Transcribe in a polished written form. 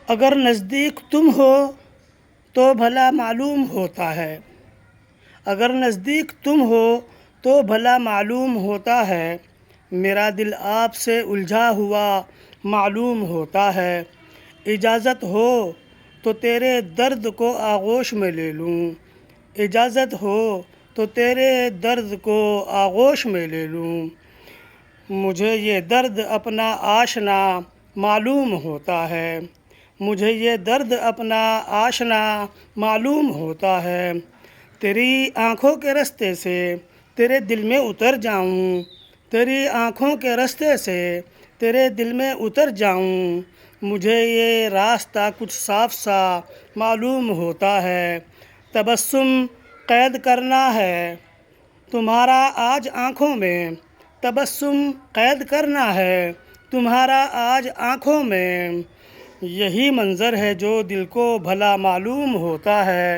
اگر نزدیک تم ہو تو بھلا معلوم ہوتا ہے، اگر نزدیک تم ہو تو بھلا معلوم ہوتا ہے، میرا دل آپ سے الجھا ہوا معلوم ہوتا ہے۔ اجازت ہو تو تیرے درد کو آغوش میں لے لوں، اجازت ہو تو تیرے درد کو آغوش میں لے لوں، مجھے یہ درد اپنا آشنا معلوم ہوتا ہے، مجھے یہ درد اپنا آشنا معلوم ہوتا ہے۔ تیری آنکھوں کے رستے سے تیرے دل میں اتر جاؤں، تیری آنکھوں کے رستے سے تیرے دل میں اتر جاؤں، مجھے یہ راستہ کچھ صاف سا معلوم ہوتا ہے۔ تبسم قید کرنا ہے تمہارا آج آنکھوں میں، تبسم قید کرنا ہے تمہارا آج آنکھوں میں، یہی منظر ہے جو دل کو بھلا معلوم ہوتا ہے۔